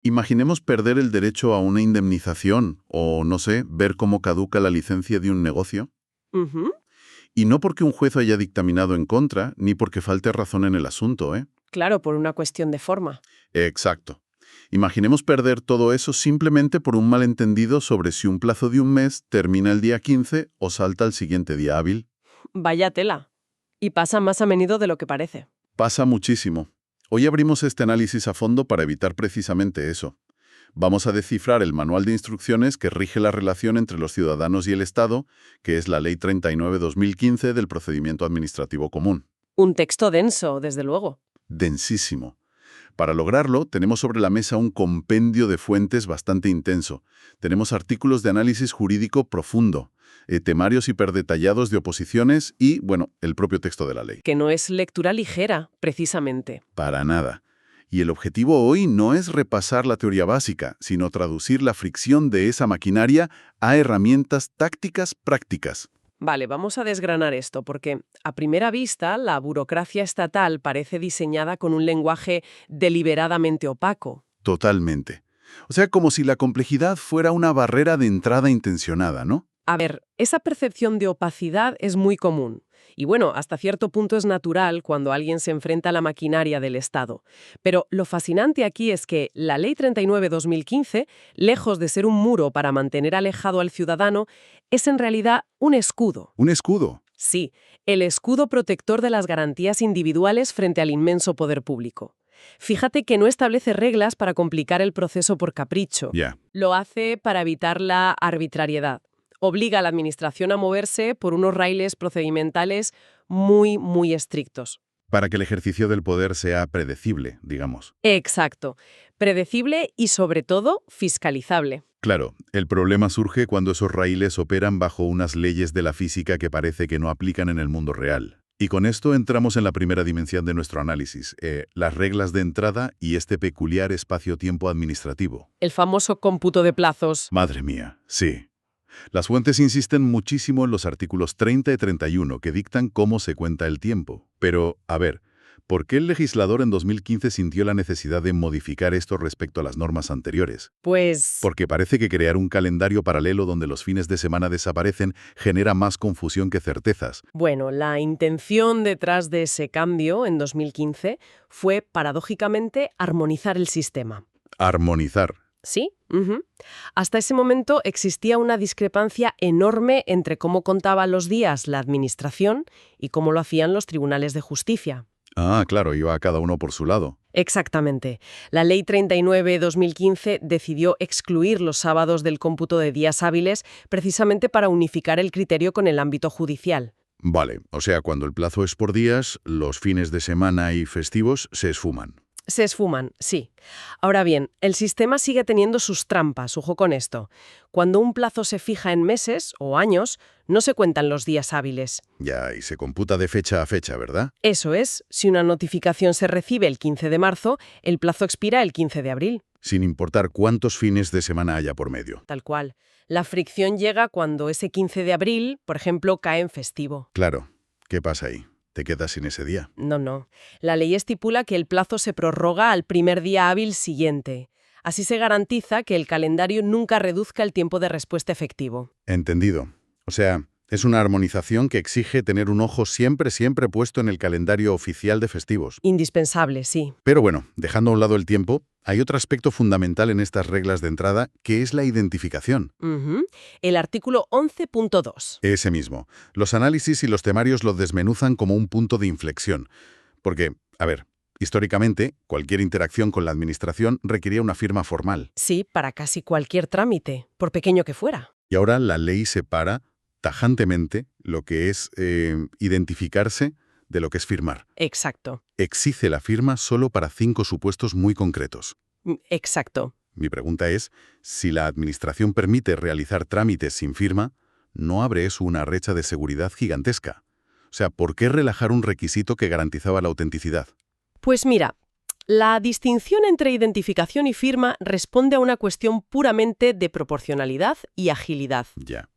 Imaginemos perder el derecho a una indemnización o, no sé, ver cómo caduca la licencia de un negocio. Ujú. Y no porque un juez haya dictaminado en contra, ni porque falte razón en el asunto, ¿eh? Claro, por una cuestión de forma. Exacto. Imaginemos perder todo eso simplemente por un malentendido sobre si un plazo de un mes termina el día 15 o salta al siguiente día hábil. Vaya tela. Y pasa más a menudo de lo que parece. Pasa muchísimo. Hoy abrimos este análisis a fondo para evitar precisamente eso. Vamos a descifrar el manual de instrucciones que rige la relación entre los ciudadanos y el Estado, que es la Ley 39/2015 del Procedimiento Administrativo Común. Un texto denso, desde luego. Densísimo. Para lograrlo, tenemos sobre la mesa un compendio de fuentes bastante intenso. Tenemos artículos de análisis jurídico profundo, temarios hiperdetallados de oposiciones y, bueno, el propio texto de la ley. Que no es lectura ligera, precisamente. Para nada. Y el objetivo hoy no es repasar la teoría básica, sino traducir la fricción de esa maquinaria a herramientas tácticas prácticas. Vale, vamos a desgranar esto, porque a primera vista la burocracia estatal parece diseñada con un lenguaje deliberadamente opaco. Totalmente. O sea, como si la complejidad fuera una barrera de entrada intencionada, ¿no? A ver, esa percepción de opacidad es muy común. Y bueno, hasta cierto punto es natural cuando alguien se enfrenta a la maquinaria del Estado. Pero lo fascinante aquí es que la Ley 39/2015, lejos de ser un muro para mantener alejado al ciudadano, es en realidad un escudo. Un escudo. Sí, el escudo protector de las garantías individuales frente al inmenso poder público. Fíjate que no establece reglas para complicar el proceso por capricho. Ya. Lo hace para evitar la arbitrariedad. Obliga a la administración a moverse por unos raíles procedimentales muy, muy estrictos. Para que el ejercicio del poder sea predecible, digamos. Exacto. Predecible y, sobre todo, fiscalizable. Claro, el problema surge cuando esos raíles operan bajo unas leyes de la física que parece que no aplican en el mundo real. Y con esto entramos en la primera dimensión de nuestro análisis, las reglas de entrada y este peculiar espacio-tiempo administrativo. El famoso cómputo de plazos. Madre mía, sí. Las fuentes insisten muchísimo en los artículos 30 y 31 que dictan cómo se cuenta el tiempo. Pero, a ver, ¿por qué el legislador en 2015 sintió la necesidad de modificar esto respecto a las normas anteriores? Pues... Porque parece que crear un calendario paralelo donde los fines de semana desaparecen genera más confusión que certezas. Bueno, la intención detrás de ese cambio en 2015 fue, paradójicamente, armonizar el sistema. Armonizar. ¿Sí? Hasta ese momento existía una discrepancia enorme entre cómo contaba los días la administración y cómo lo hacían los tribunales de justicia. Ah, claro, iba cada uno por su lado. Exactamente. La Ley 39/2015 decidió excluir los sábados del cómputo de días hábiles precisamente para unificar el criterio con el ámbito judicial. Vale, o sea, cuando el plazo es por días, los fines de semana y festivos se esfuman. Se esfuman, sí. Ahora bien, el sistema sigue teniendo sus trampas, ojo con esto. Cuando un plazo se fija en meses o años, no se cuentan los días hábiles. Ya, y se computa de fecha a fecha, ¿verdad? Eso es, si una notificación se recibe el 15 de marzo, el plazo expira el 15 de abril. Sin importar cuántos fines de semana haya por medio. Tal cual. La fricción llega cuando ese 15 de abril, por ejemplo, cae en festivo. Claro, ¿qué pasa ahí? ¿Te quedas sin ese día? No. La ley estipula que el plazo se prorroga al primer día hábil siguiente. Así se garantiza que el calendario nunca reduzca el tiempo de respuesta efectivo. Entendido. O sea, es una armonización que exige tener un ojo siempre puesto en el calendario oficial de festivos. Indispensable, sí. Pero bueno, dejando a un lado el tiempo, hay otro aspecto fundamental en estas reglas de entrada, que es la identificación. El artículo 11.2. Ese mismo. Los análisis y los temarios lo desmenuzan como un punto de inflexión. Porque, a ver, históricamente, cualquier interacción con la administración requería una firma formal. Sí, para casi cualquier trámite, por pequeño que fuera. Y ahora la ley separa tajantemente lo que es identificarse de lo que es firmar. Exacto. Exige la firma solo para 5 supuestos muy concretos. Exacto. Mi pregunta es, si la administración permite realizar trámites sin firma, ¿no abre eso una brecha de seguridad gigantesca? O sea, ¿por qué relajar un requisito que garantizaba la autenticidad? Pues mira, la distinción entre identificación y firma responde a una cuestión puramente de proporcionalidad y agilidad. Ya.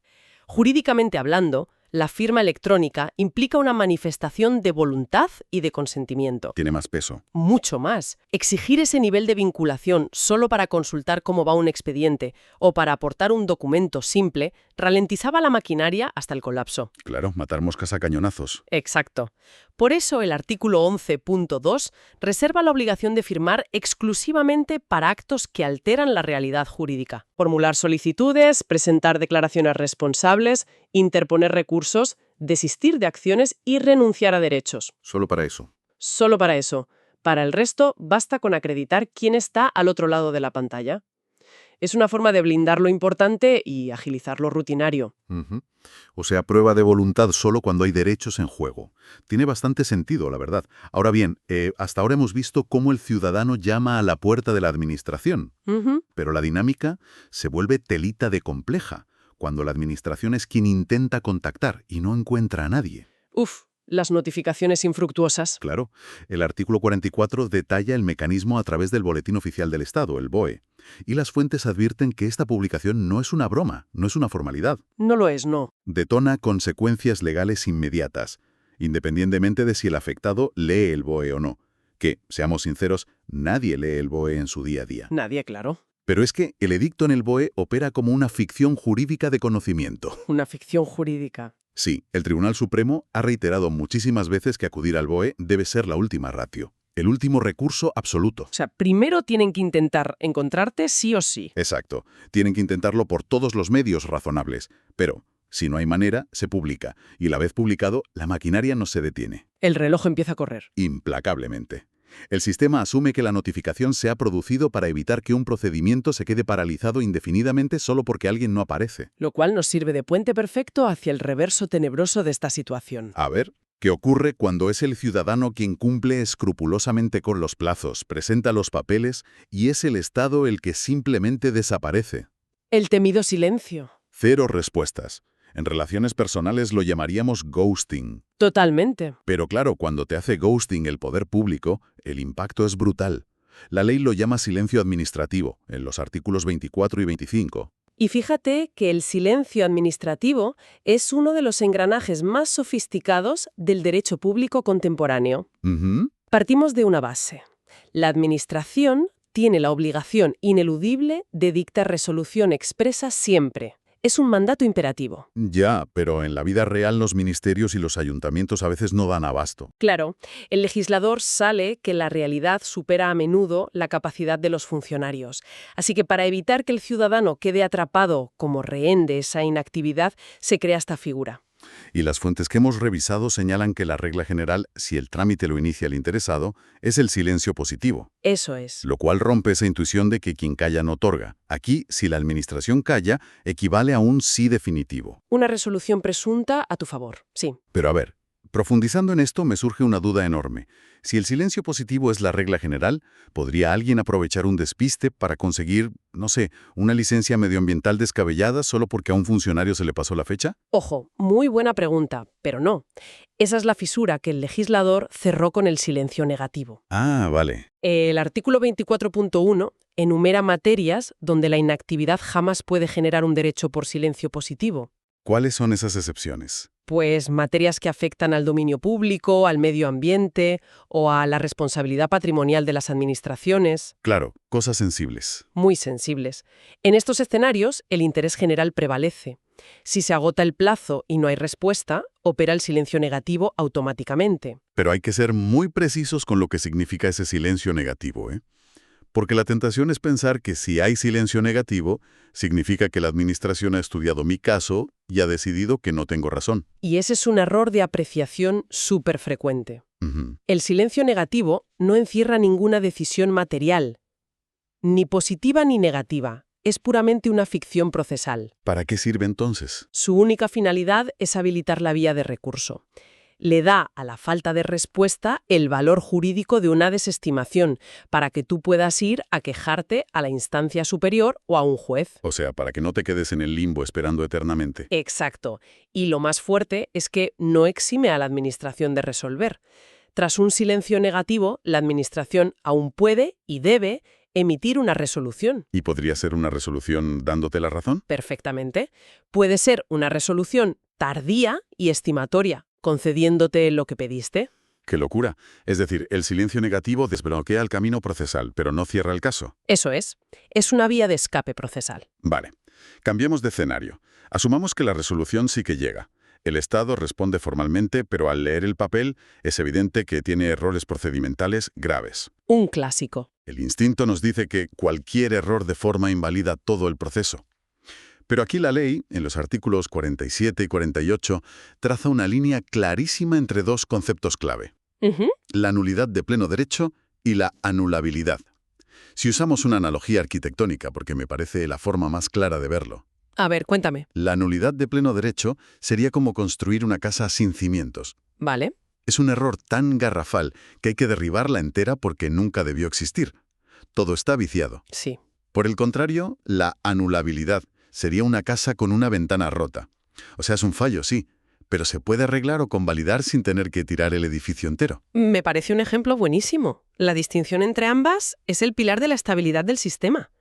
Jurídicamente hablando, la firma electrónica implica una manifestación de voluntad y de consentimiento. Tiene más peso. Mucho más. Exigir ese nivel de vinculación solo para consultar cómo va un expediente o para aportar un documento simple ralentizaba la maquinaria hasta el colapso. Claro, matar moscas a cañonazos. Exacto. Por eso el artículo 11.2 reserva la obligación de firmar exclusivamente para actos que alteran la realidad jurídica. Formular solicitudes, presentar declaraciones responsables, interponer recursos, desistir de acciones y renunciar a derechos. Solo para eso. Solo para eso. Para el resto, basta con acreditar quién está al otro lado de la pantalla. Es una forma de blindar lo importante y agilizar lo rutinario. Ujú. O sea, prueba de voluntad solo cuando hay derechos en juego. Tiene bastante sentido, la verdad. Ahora bien, hasta ahora hemos visto cómo el ciudadano llama a la puerta de la administración. Ujú. Pero la dinámica se vuelve telita de compleja, cuando la administración es quien intenta contactar y no encuentra a nadie. Las notificaciones infructuosas. Claro, el artículo 44 detalla el mecanismo a través del Boletín Oficial del Estado, el BOE, y las fuentes advierten que esta publicación no es una broma, no es una formalidad. No lo es, no. Detona consecuencias legales inmediatas, independientemente de si el afectado lee el BOE o no, que, seamos sinceros, nadie lee el BOE en su día a día. Nadie, claro. Pero es que el edicto en el BOE opera como una ficción jurídica de conocimiento. Una ficción jurídica. Sí, el Tribunal Supremo ha reiterado muchísimas veces que acudir al BOE debe ser la última ratio, el último recurso absoluto. O sea, primero tienen que intentar encontrarte sí o sí. Exacto. Tienen que intentarlo por todos los medios razonables. Pero, si no hay manera, se publica. Y la vez publicado, la maquinaria no se detiene. El reloj empieza a correr. Implacablemente. El sistema asume que la notificación se ha producido para evitar que un procedimiento se quede paralizado indefinidamente solo porque alguien no aparece. Lo cual nos sirve de puente perfecto hacia el reverso tenebroso de esta situación. A ver, ¿qué ocurre cuando es el ciudadano quien cumple escrupulosamente con los plazos, presenta los papeles y es el Estado el que simplemente desaparece? El temido silencio. Cero respuestas. En relaciones personales lo llamaríamos ghosting. Totalmente. Pero claro, cuando te hace ghosting el poder público, el impacto es brutal. La ley lo llama silencio administrativo, en los artículos 24 y 25. Y fíjate que el silencio administrativo es uno de los engranajes más sofisticados del derecho público contemporáneo. Ujú. Partimos de una base. La administración tiene la obligación ineludible de dictar resolución expresa siempre. Es un mandato imperativo. Ya, pero en la vida real los ministerios y los ayuntamientos a veces no dan abasto. Claro, el legislador sabe que la realidad supera a menudo la capacidad de los funcionarios. Así que para evitar que el ciudadano quede atrapado como rehén de esa inactividad, se crea esta figura. Y las fuentes que hemos revisado señalan que la regla general, si el trámite lo inicia el interesado, es el silencio positivo. Eso es. Lo cual rompe esa intuición de que quien calla no otorga. Aquí, si la administración calla, equivale a un sí definitivo. Una resolución presunta a tu favor, sí. Pero a ver, profundizando en esto me surge una duda enorme. Si el silencio positivo es la regla general, ¿podría alguien aprovechar un despiste para conseguir, no sé, una licencia medioambiental descabellada solo porque a un funcionario se le pasó la fecha? Ojo, muy buena pregunta, pero no. Esa es la fisura que el legislador cerró con el silencio negativo. Ah, vale. El artículo 24.1 enumera materias donde la inactividad jamás puede generar un derecho por silencio positivo. ¿Cuáles son esas excepciones? Pues materias que afectan al dominio público, al medio ambiente o a la responsabilidad patrimonial de las administraciones. Claro, cosas sensibles. Muy sensibles. En estos escenarios, el interés general prevalece. Si se agota el plazo y no hay respuesta, opera el silencio negativo automáticamente. Pero hay que ser muy precisos con lo que significa ese silencio negativo, ¿eh? Porque la tentación es pensar que si hay silencio negativo, significa que la administración ha estudiado mi caso y ha decidido que no tengo razón. Y ese es un error de apreciación súper frecuente. Ujú. El silencio negativo no encierra ninguna decisión material, ni positiva ni negativa. Es puramente una ficción procesal. ¿Para qué sirve entonces? Su única finalidad es habilitar la vía de recurso. Le da a la falta de respuesta el valor jurídico de una desestimación para que tú puedas ir a quejarte a la instancia superior o a un juez. O sea, para que no te quedes en el limbo esperando eternamente. Exacto. Y lo más fuerte es que no exime a la administración de resolver. Tras un silencio negativo, la administración aún puede y debe emitir una resolución. ¿Y podría ser una resolución dándote la razón? Perfectamente. Puede ser una resolución tardía y estimatoria, concediéndote lo que pediste. ¡Qué locura! Es decir, el silencio negativo desbloquea el camino procesal, pero no cierra el caso. Eso es una vía de escape procesal. Vale. Cambiemos de escenario. Asumamos que la resolución sí que llega. El Estado responde formalmente, pero al leer el papel es evidente que tiene errores procedimentales graves. Un clásico. El instinto nos dice que cualquier error de forma invalida todo el proceso. Pero aquí la ley, en los artículos 47 y 48, traza una línea clarísima entre dos conceptos clave. Ujú. La nulidad de pleno derecho y la anulabilidad. Si usamos una analogía arquitectónica, porque me parece la forma más clara de verlo, A ver, cuéntame. la nulidad de pleno derecho sería como construir una casa sin cimientos. Vale. Es un error tan garrafal que hay que derribarla entera porque nunca debió existir. Todo está viciado. Sí. Por el contrario, la anulabilidad sería una casa con una ventana rota. O sea, es un fallo, sí, pero se puede arreglar o convalidar sin tener que tirar el edificio entero. Me parece un ejemplo buenísimo. La distinción entre ambas es el pilar de la estabilidad del sistema.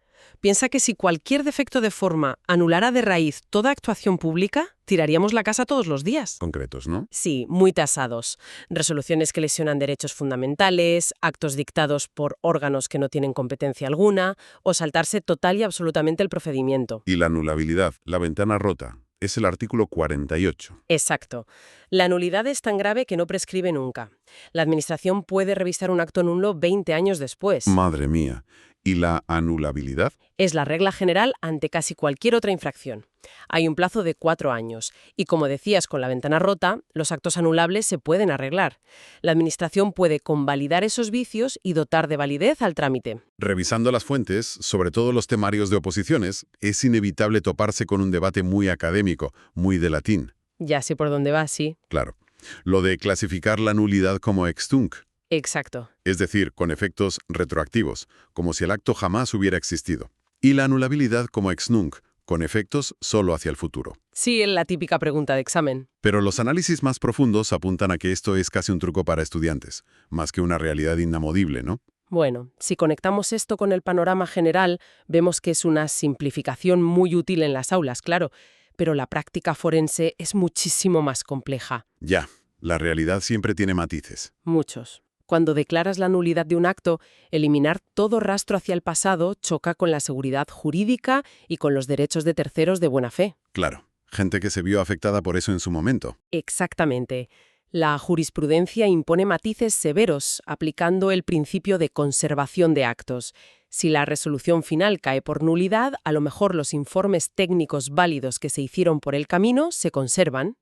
Piensa que si cualquier defecto de forma anulara de raíz toda actuación pública, tiraríamos la casa todos los días. Concretos, ¿no? Sí, muy tasados. Resoluciones que lesionan derechos fundamentales, actos dictados por órganos que no tienen competencia alguna, o saltarse total y absolutamente el procedimiento. Y la anulabilidad, la ventana rota, es el artículo 48. Exacto. La nulidad es tan grave que no prescribe nunca. La Administración puede revisar un acto nulo 20 años después. Madre mía. ¿Y la anulabilidad? Es la regla general ante casi cualquier otra infracción. Hay un plazo de 4 años y, como decías con la ventana rota, los actos anulables se pueden arreglar. La Administración puede convalidar esos vicios y dotar de validez al trámite. Revisando las fuentes, sobre todo los temarios de oposiciones, es inevitable toparse con un debate muy académico, muy de latín. Ya sé por dónde va, sí. Claro. Lo de clasificar la nulidad como ex tunc, Exacto. es decir, con efectos retroactivos, como si el acto jamás hubiera existido. Y la anulabilidad como ex nunc, con efectos solo hacia el futuro. Sí, es la típica pregunta de examen. Pero los análisis más profundos apuntan a que esto es casi un truco para estudiantes, más que una realidad inamovible, ¿no? Bueno, si conectamos esto con el panorama general, vemos que es una simplificación muy útil en las aulas, claro, pero la práctica forense es muchísimo más compleja. Ya, la realidad siempre tiene matices. Muchos. Cuando declaras la nulidad de un acto, eliminar todo rastro hacia el pasado choca con la seguridad jurídica y con los derechos de terceros de buena fe. Claro, gente que se vio afectada por eso en su momento. Exactamente. La jurisprudencia impone matices severos, aplicando el principio de conservación de actos. Si la resolución final cae por nulidad, a lo mejor los informes técnicos válidos que se hicieron por el camino se conservan.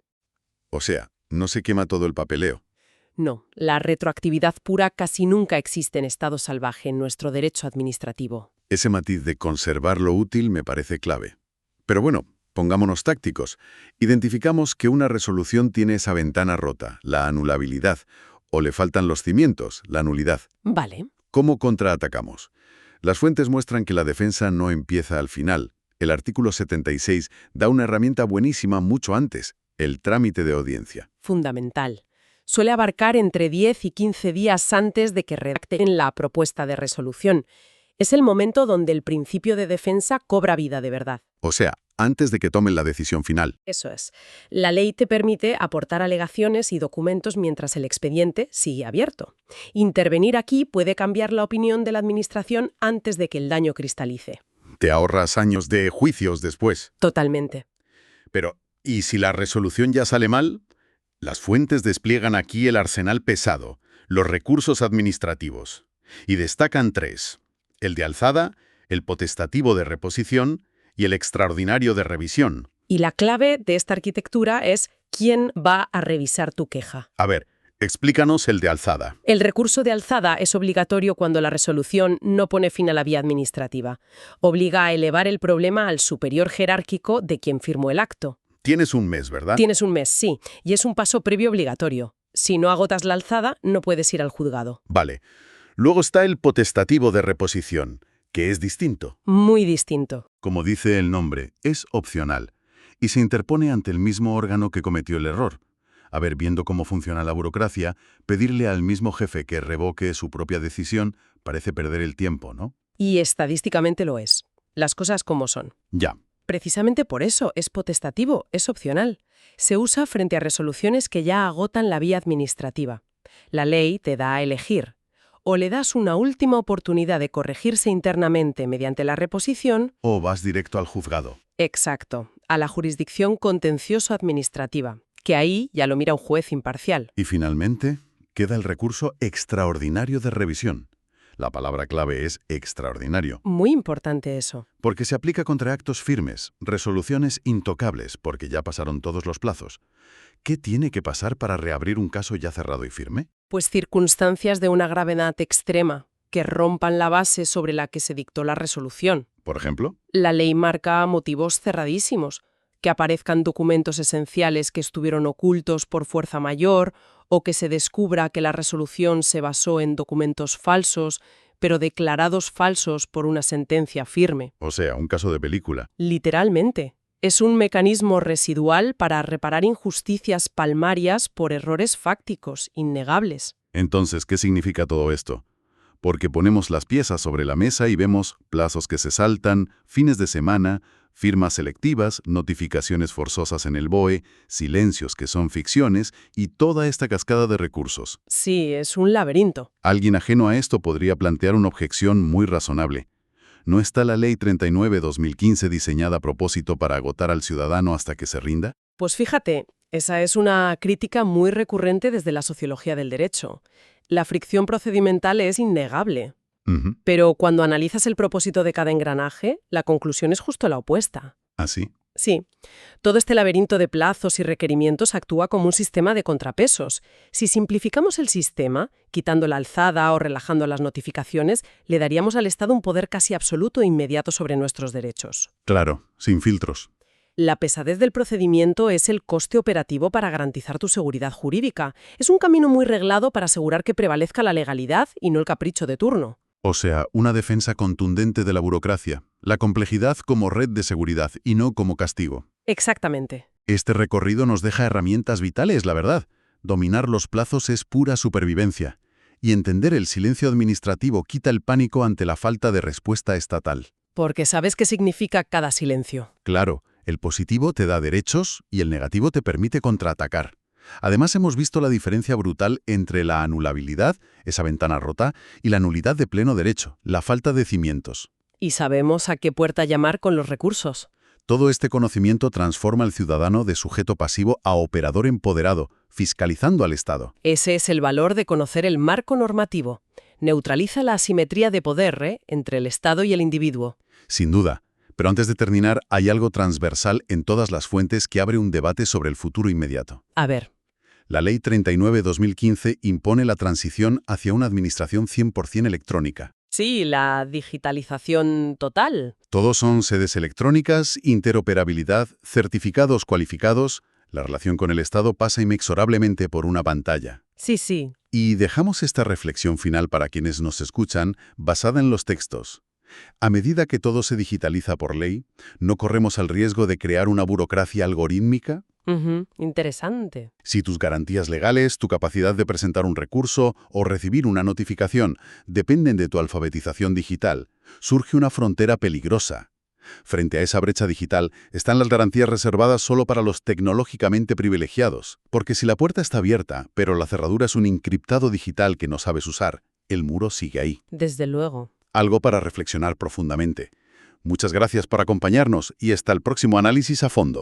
O sea, no se quema todo el papeleo. No, la retroactividad pura casi nunca existe en estado salvaje en nuestro derecho administrativo. Ese matiz de conservar lo útil me parece clave. Pero bueno, pongámonos tácticos. Identificamos que una resolución tiene esa ventana rota, la anulabilidad, o le faltan los cimientos, la nulidad. Vale. ¿Cómo contraatacamos? Las fuentes muestran que la defensa no empieza al final. El artículo 76 da una herramienta buenísima mucho antes, el trámite de audiencia. Fundamental. Suele abarcar entre 10 y 15 días antes de que redacten la propuesta de resolución. Es el momento donde el principio de defensa cobra vida de verdad. O sea, antes de que tomen la decisión final. Eso es. La ley te permite aportar alegaciones y documentos mientras el expediente sigue abierto. Intervenir aquí puede cambiar la opinión de la Administración antes de que el daño cristalice. Te ahorras años de juicios después. Totalmente. Pero, ¿y si la resolución ya sale mal? Las fuentes despliegan aquí el arsenal pesado, los recursos administrativos. Y destacan 3. El de alzada, el potestativo de reposición y el extraordinario de revisión. Y la clave de esta arquitectura es quién va a revisar tu queja. A ver, explícanos el de alzada. El recurso de alzada es obligatorio cuando la resolución no pone fin a la vía administrativa. Obliga a elevar el problema al superior jerárquico de quien firmó el acto. Tienes un mes, ¿verdad? Tienes un mes, sí, y es un paso previo obligatorio. Si no agotas la alzada, no puedes ir al juzgado. Vale. Luego está el potestativo de reposición, que es distinto. Muy distinto. Como dice el nombre, es opcional y se interpone ante el mismo órgano que cometió el error. A ver, viendo cómo funciona la burocracia, pedirle al mismo jefe que revoque su propia decisión parece perder el tiempo, ¿no? Y estadísticamente lo es. Las cosas como son. Ya. Precisamente por eso, es potestativo, es opcional. Se usa frente a resoluciones que ya agotan la vía administrativa. La ley te da a elegir. O le das una última oportunidad de corregirse internamente mediante la reposición. O vas directo al juzgado. Exacto, a la jurisdicción contencioso-administrativa, que ahí ya lo mira un juez imparcial. Y finalmente, queda el recurso extraordinario de revisión. La palabra clave es extraordinario, Muy importante eso. porque se aplica contra actos firmes, resoluciones intocables, porque ya pasaron todos los plazos. ¿Qué tiene que pasar para reabrir un caso ya cerrado y firme? Pues circunstancias de una gravedad extrema, que rompan la base sobre la que se dictó la resolución. Por ejemplo, La ley marca motivos cerradísimos, que aparezcan documentos esenciales que estuvieron ocultos por fuerza mayor, o que se descubra que la resolución se basó en documentos falsos, pero declarados falsos por una sentencia firme. o sea, un caso de película. Literalmente. Es un mecanismo residual para reparar injusticias palmarias por errores fácticos, innegables. Entonces, ¿qué significa todo esto? Porque ponemos las piezas sobre la mesa y vemos plazos que se saltan, fines de semana, firmas selectivas, notificaciones forzosas en el BOE, silencios que son ficciones y toda esta cascada de recursos. Sí, es un laberinto. Alguien ajeno a esto podría plantear una objeción muy razonable. ¿No está la Ley 39/2015 diseñada a propósito para agotar al ciudadano hasta que se rinda? Pues fíjate, esa es una crítica muy recurrente desde la sociología del derecho. La fricción procedimental es innegable. Ujú. Pero cuando analizas el propósito de cada engranaje, la conclusión es justo la opuesta. ¿Así? Sí, todo este laberinto de plazos y requerimientos actúa como un sistema de contrapesos. Si simplificamos el sistema, quitando la alzada o relajando las notificaciones, le daríamos al Estado un poder casi absoluto e inmediato sobre nuestros derechos. Claro, sin filtros. La pesadez del procedimiento es el coste operativo para garantizar tu seguridad jurídica. Es un camino muy reglado para asegurar que prevalezca la legalidad y no el capricho de turno. O sea, una defensa contundente de la burocracia, la complejidad como red de seguridad y no como castigo. Exactamente. Este recorrido nos deja herramientas vitales, la verdad. Dominar los plazos es pura supervivencia. Y entender el silencio administrativo quita el pánico ante la falta de respuesta estatal. Porque sabes qué significa cada silencio. Claro, el positivo te da derechos y el negativo te permite contraatacar. Además, hemos visto la diferencia brutal entre la anulabilidad, esa ventana rota, y la nulidad de pleno derecho, la falta de cimientos. Y sabemos a qué puerta llamar con los recursos. Todo este conocimiento transforma al ciudadano de sujeto pasivo a operador empoderado, fiscalizando al Estado. Ese es el valor de conocer el marco normativo. Neutraliza la asimetría de poder entre el Estado y el individuo. Sin duda. Pero antes de terminar, hay algo transversal en todas las fuentes que abre un debate sobre el futuro inmediato. A ver. La Ley 39/2015 impone la transición hacia una administración 100% electrónica. Sí, la digitalización total. Todos son sedes electrónicas, interoperabilidad, certificados cualificados. La relación con el Estado pasa inexorablemente por una pantalla. Sí, sí. Y dejamos esta reflexión final para quienes nos escuchan, basada en los textos. A medida que todo se digitaliza por ley, ¿no corremos el riesgo de crear una burocracia algorítmica? Interesante. Si tus garantías legales, tu capacidad de presentar un recurso o recibir una notificación dependen de tu alfabetización digital, surge una frontera peligrosa. Frente a esa brecha digital están las garantías reservadas solo para los tecnológicamente privilegiados, porque si la puerta está abierta, pero la cerradura es un encriptado digital que no sabes usar, el muro sigue ahí. Desde luego. Algo para reflexionar profundamente. Muchas gracias por acompañarnos y hasta el próximo análisis a fondo.